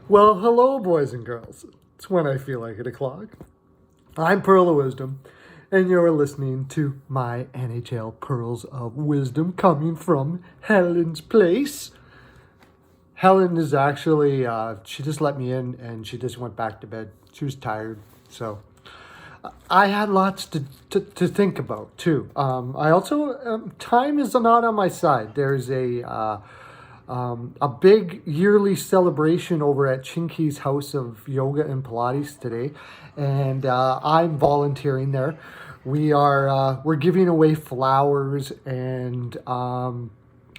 Well, hello, boys and girls. It's when I feel like 8 o'clock. I'm Pearl of Wisdom, and you're listening to my NHL Pearls of Wisdom coming from Helen's place. Helen is actually, she just let me in and she just went back to bed. She was tired, so I had lots to think about too. I also, time is not on my side. There's a big yearly celebration over at Chinky's House of Yoga and Pilates today, and I'm volunteering there. We're giving away flowers and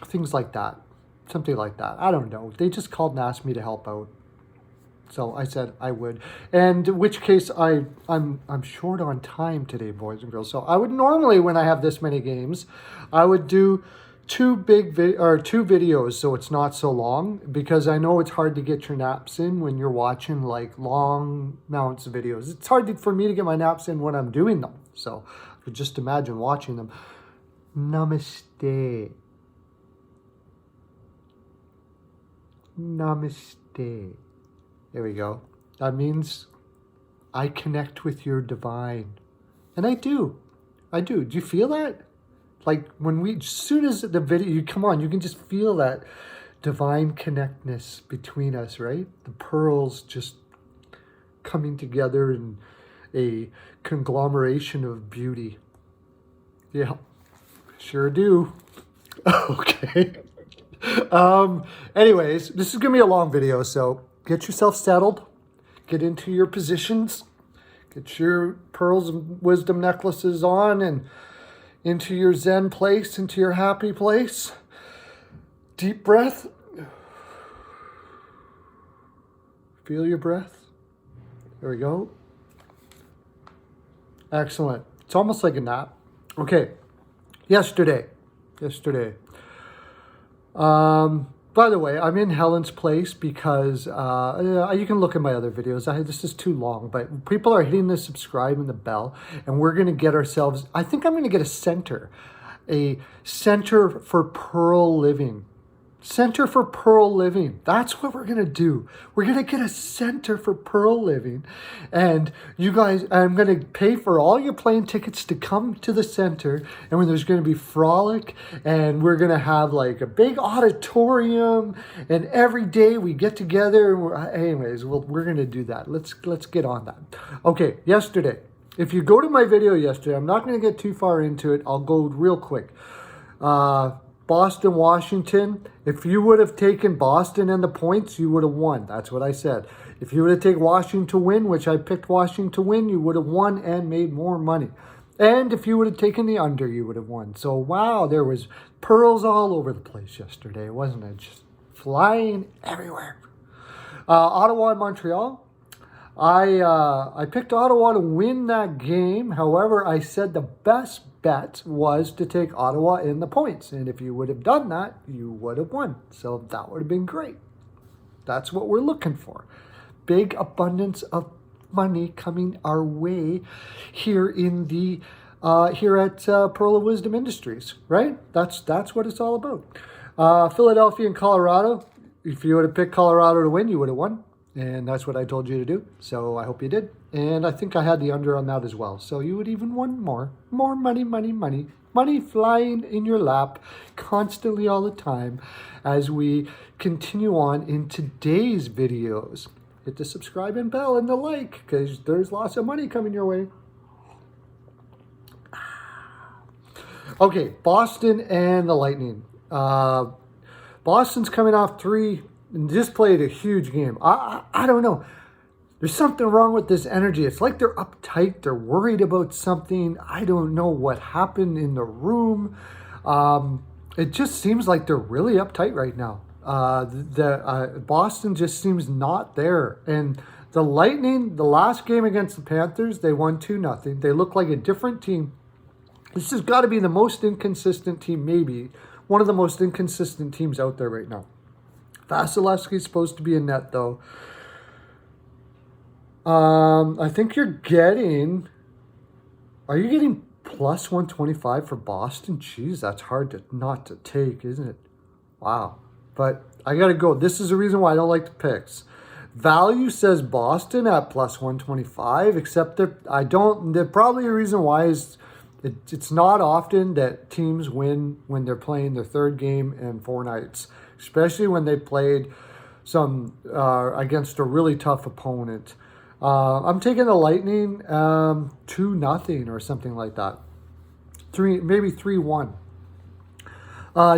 things like that, something like that. I don't know. They just called and asked me to help out, so I said I would. And in which case I'm short on time today, boys and girls. So I would normally, when I have this many games, I would do two videos so it's not so long, because I know it's hard to get your naps in when you're watching like long amounts of videos. It's hard for me to get my naps in when I'm doing them. So I could just imagine watching them. Namaste. Namaste. There we go. That means I connect with your divine. And I do. Do you feel that? Like as soon as the video, you come on, you can just feel that divine connectness between us, right? The pearls just coming together in a conglomeration of beauty. Yeah, sure do. Okay. Anyways, this is going to be a long video, so get yourself settled, get into your positions, get your pearls and wisdom necklaces on, and into your Zen place, into your happy place. Deep breath. Feel your breath. There we go. Excellent. It's almost like a nap. Okay. Yesterday. By the way, I'm in Helen's place because you can look at my other videos. This is too long, but people are hitting the subscribe and the bell, and we're going to get ourselves, I think I'm going to get a center for Pearl Living. Center for Pearl Living. That's what we're going to do. We're going to get a center for Pearl Living. And you guys, I'm going to pay for all your plane tickets to come to the center. And when there's going to be frolic, and we're going to have like a big auditorium, and every day we get together. Anyways, we're going to do that. Let's get on that. Okay, yesterday. If you go to my video yesterday, I'm not going to get too far into it. I'll go real quick. Boston, Washington. If you would have taken Boston and the points, you would have won. That's what I said. If you would have taken Washington to win, which I picked Washington to win, you would have won and made more money. And if you would have taken the under, you would have won. So, wow, there was pearls all over the place yesterday, wasn't it? Just flying everywhere. Ottawa and Montreal. I picked Ottawa to win that game. However, I said the best bet was to take Ottawa in the points. And if you would have done that, you would have won. So that would have been great. That's what we're looking for. Big abundance of money coming our way here here at Pearl of Wisdom Industries, right? That's what it's all about. Philadelphia and Colorado. If you would have picked Colorado to win, you would have won. And that's what I told you to do. So I hope you did. And I think I had the under on that as well. So you would even won more. More money. Money flying in your lap constantly all the time as we continue on in today's videos. Hit the subscribe and bell and the like, because there's lots of money coming your way. Okay, Boston and the Lightning. Boston's coming off 3 and just played a huge game. I don't know. There's something wrong with this energy. It's like they're uptight. They're worried about something. I don't know what happened in the room. It just seems like they're really uptight right now. Boston just seems not there. And the Lightning, the last game against the Panthers, they won 2-0. They look like a different team. This has got to be the most inconsistent team, maybe. One of the most inconsistent teams out there right now. Vasilevsky's supposed to be in net, though. I think you're getting... Are you getting plus 125 for Boston? Jeez, that's hard not to take, isn't it? Wow. But I got to go. This is the reason why I don't like the picks. Value says Boston at plus 125, except there's probably a reason why is it's not often that teams win when they're playing their third game in 4 nights, especially when they played some against a really tough opponent. I'm taking the Lightning 2-0 or something like that. Maybe 3-1.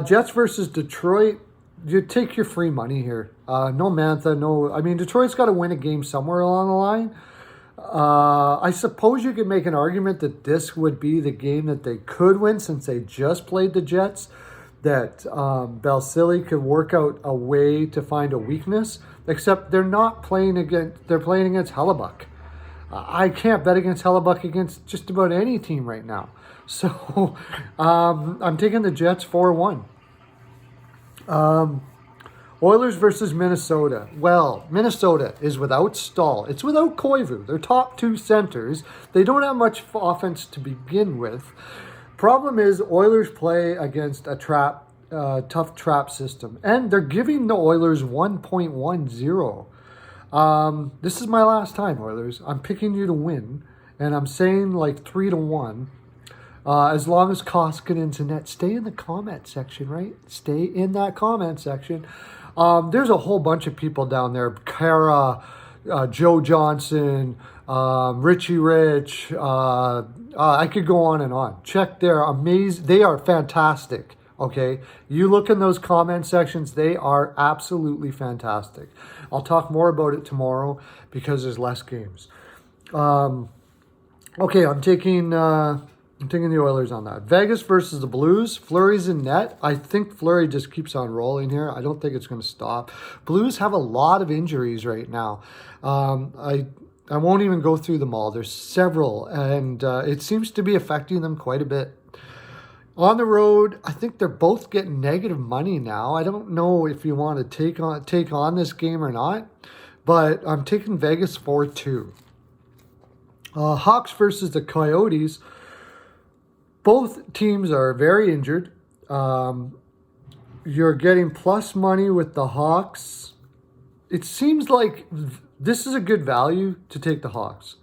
Jets versus Detroit. You take your free money here. No Mantha, no. I mean, Detroit's got to win a game somewhere along the line. I suppose you could make an argument that this would be the game that they could win since they just played the Jets. That Balsillie could work out a way to find a weakness. Except they're not playing against. They're playing against Hellebuck. I can't bet against Hellebuck against just about any team right now. So I'm taking the Jets 4-1. Oilers versus Minnesota. Well, Minnesota is without Stahl. It's without Koivu. Their top 2 centers. They don't have much offense to begin with. Problem is, Oilers play against a tough trap system. And they're giving the Oilers 1.10. This is my last time, Oilers. I'm picking you to win. And I'm saying like 3-1. As long as Koskinen's in net. Stay in the comment section, right? Stay in that comment section. There's a whole bunch of people down there. Kara, Joe Johnson, Richie Rich. I could go on and on. Check their amazing. They are fantastic. Okay. You look in those comment sections. They are absolutely fantastic. I'll talk more about it tomorrow because there's less games. Okay. I'm taking the Oilers on that. Vegas versus the Blues. Fleury's in net. I think Fleury just keeps on rolling here. I don't think it's going to stop. Blues have a lot of injuries right now. I won't even go through them all. There's several, and it seems to be affecting them quite a bit. On the road, I think they're both getting negative money now. I don't know if you want to take on this game or not, but I'm taking Vegas 4-2. Hawks versus the Coyotes. Both teams are very injured. You're getting plus money with the Hawks. It seems like this is a good value to take the Hawks.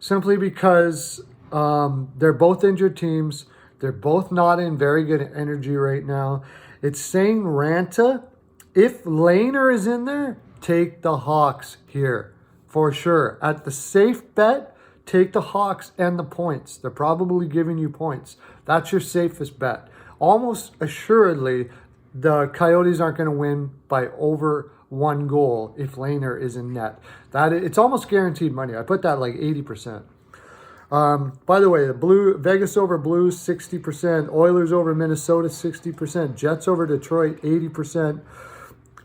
Simply because they're both injured teams. They're both not in very good energy right now. It's saying Ranta. If Lehner is in there, take the Hawks here for sure. At the safe bet, take the Hawks and the points. They're probably giving you points. That's your safest bet. Almost assuredly, the Coyotes aren't going to win by over 1 goal if Lehner is in net. It's almost guaranteed money. I put that like 80%. By the way, Vegas over Blues 60%, Oilers over Minnesota 60%, Jets over Detroit 80%.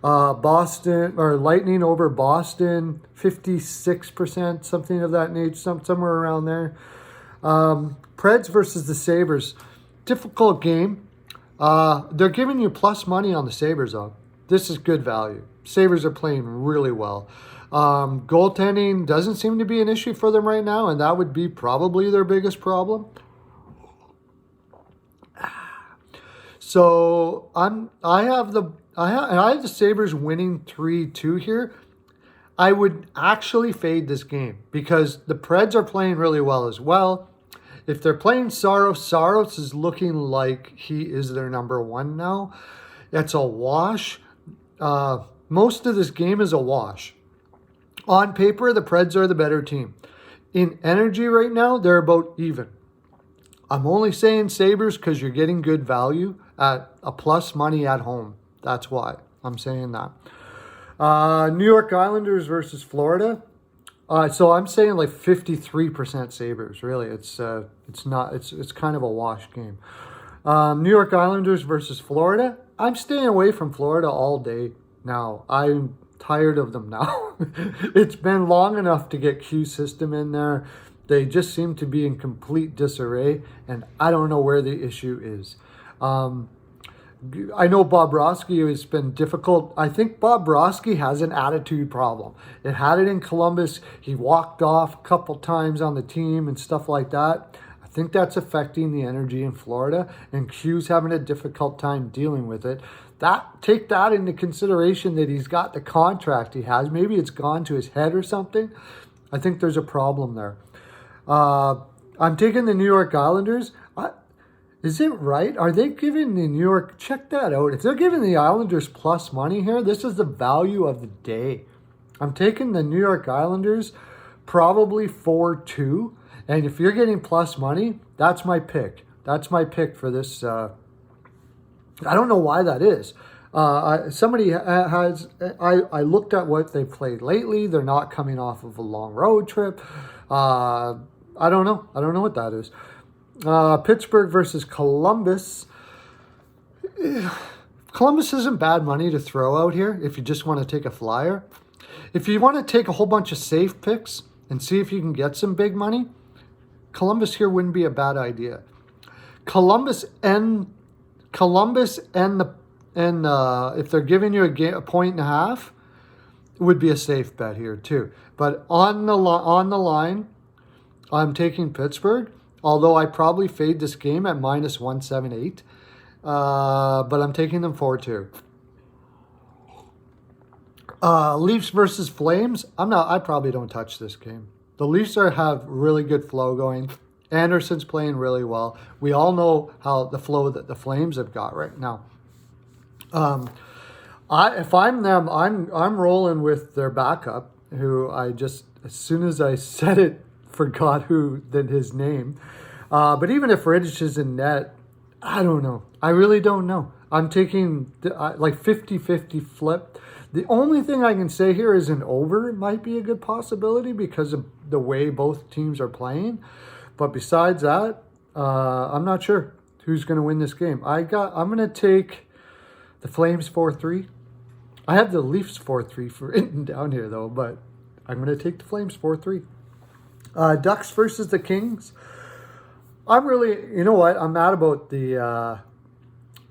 Boston or Lightning over Boston, 56%, something of that nature, somewhere around there. Preds versus the Sabres, difficult game. They're giving you plus money on the Sabres though. This is good value. Sabres are playing really well. Goaltending doesn't seem to be an issue for them right now, and that would be probably their biggest problem. So I have the Sabres winning 3-2 here. I would actually fade this game because the Preds are playing really well as well. If they're playing Saros is looking like he is their number 1 now. It's a wash. Most of this game is a wash. On paper, the Preds are the better team. In energy right now, they're about even. I'm only saying Sabres because you're getting good value at a plus money at home. That's why I'm saying that. New York Islanders versus Florida. So I'm saying like 53% Sabres. Really, it's kind of a wash game. New York Islanders versus Florida. I'm staying away from Florida all day now. I'm tired of them now. It's been long enough to get Q system in there. They just seem to be in complete disarray, and I don't know where the issue is. I know Bobrovsky has been difficult. I think Bobrovsky has an attitude problem. It had it in Columbus. He walked off a couple times on the team and stuff like that. I think that's affecting the energy in Florida, and Q's having a difficult time dealing with it. take that into consideration, that he's got the contract he has. Maybe it's gone to his head or something. I think there's a problem there. I'm taking the New York Islanders. Is it right? Are they giving the New York... Check that out. If they're giving the Islanders plus money here, this is the value of the day. I'm taking the New York Islanders probably 4-2. And if you're getting plus money, that's my pick. That's my pick for this. I don't know why that is. Somebody has... I looked at what they've played lately. They're not coming off of a long road trip. I don't know. I don't know what that is. Pittsburgh versus Columbus. Columbus isn't bad money to throw out here if you just want to take a flyer. If you want to take a whole bunch of safe picks and see if you can get some big money, Columbus here wouldn't be a bad idea. Columbus and if they're giving you a point and a half, it would be a safe bet here too. But on the line, I'm taking Pittsburgh. Although I probably fade this game at minus 178. But I'm taking them 4-2. Leafs versus Flames. I probably don't touch this game. The Leafs have really good flow going. Anderson's playing really well. We all know how the flow that the Flames have got right now. If I'm them, I'm rolling with their backup, who as soon as I said it, forgot his name. But even if Rittich is in net, I don't know. I really don't know. I'm taking like 50-50 flip. The only thing I can say here is an over might be a good possibility because of the way both teams are playing. But besides that, I'm not sure who's going to win this game. I'm going to take the Flames 4-3. I have the Leafs 4-3 for written down here though, but I'm going to take the Flames 4-3. Ducks versus the Kings. You know what? I'm mad about the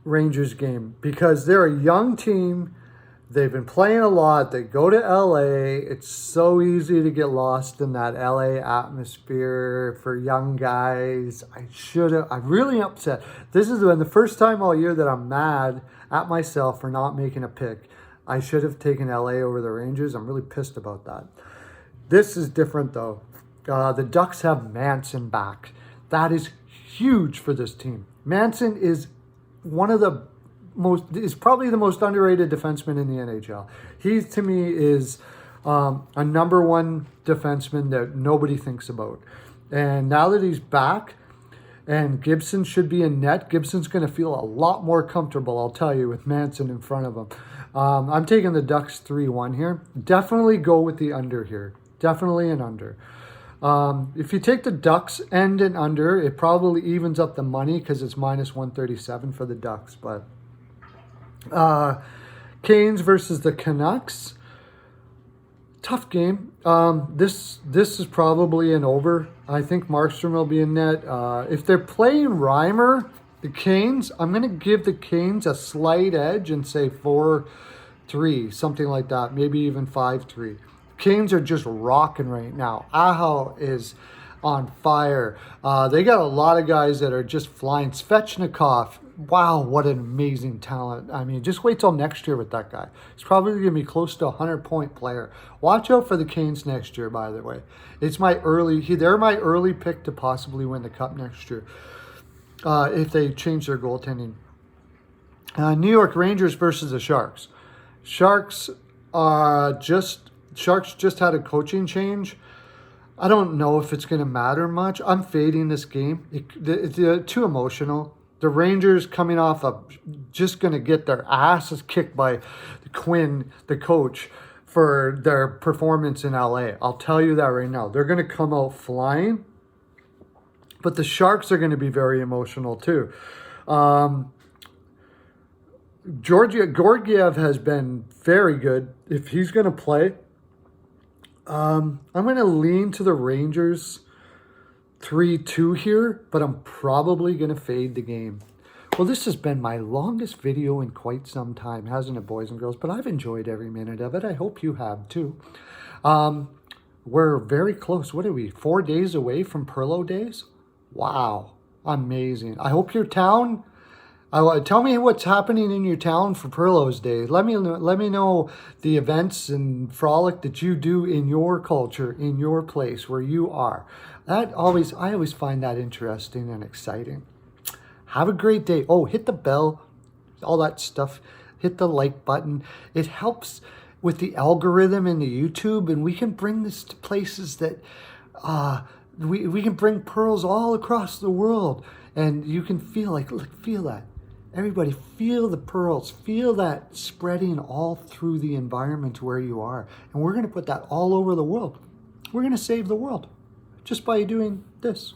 Rangers game because they're a young team. They've been playing a lot. They go to LA. It's so easy to get lost in that LA atmosphere for young guys. I'm really upset. This has been the first time all year that I'm mad at myself for not making a pick. I should have taken LA over the Rangers. I'm really pissed about that. This is different though. The Ducks have Manson back. That is huge for this team. Manson is probably the most underrated defenseman in the NHL. He, to me, is a number one defenseman that nobody thinks about. And now that he's back and Gibson should be in net, Gibson's going to feel a lot more comfortable, I'll tell you, with Manson in front of him. I'm taking the Ducks 3-1 here. Definitely go with the under here. Definitely an under. If you take the Ducks and an under, it probably evens up the money because it's minus 137 for the Ducks. But Canes versus the Canucks. Tough game. This is probably an over. I think Markstrom will be in net. If they're playing Reimer, the Canes, I'm going to give the Canes a slight edge and say 4-3, something like that. Maybe even 5-3. Canes are just rocking right now. Aho is on fire. They got a lot of guys that are just flying. Svechnikov, wow, what an amazing talent. I mean, just wait till next year with that guy. He's probably going to be close to a 100-point player. Watch out for the Canes next year, by the way. They're my early pick to possibly win the Cup next year if they change their goaltending. New York Rangers versus the Sharks. Sharks just had a coaching change. I don't know if it's going to matter much. I'm fading this game. It's too emotional. The Rangers coming off of just going to get their asses kicked by Quinn, the coach, for their performance in LA. I'll tell you that right now. They're going to come out flying. But the Sharks are going to be very emotional too. Georgiev has been very good. If he's going to play, I'm going to lean to the Rangers 3-2 here, but I'm probably going to fade the game. Well, this has been my longest video in quite some time, hasn't it, boys and girls? But I've enjoyed every minute of it. I hope you have too. We're very close. What are we, 4 days away from Perlo Days? Wow, amazing. I hope your town Tell me what's happening in your town for Perlos Day. Let me know the events and frolic that you do in your culture, in your place where you are. I always find that interesting and exciting. Have a great day. Oh, hit the bell, all that stuff. Hit the like button. It helps with the algorithm in the YouTube, and we can bring this to places that we can bring pearls all across the world, and you can feel feel that. Everybody feel the pearls, feel that spreading all through the environment where you are. And we're going to put that all over the world. We're going to save the world just by doing this.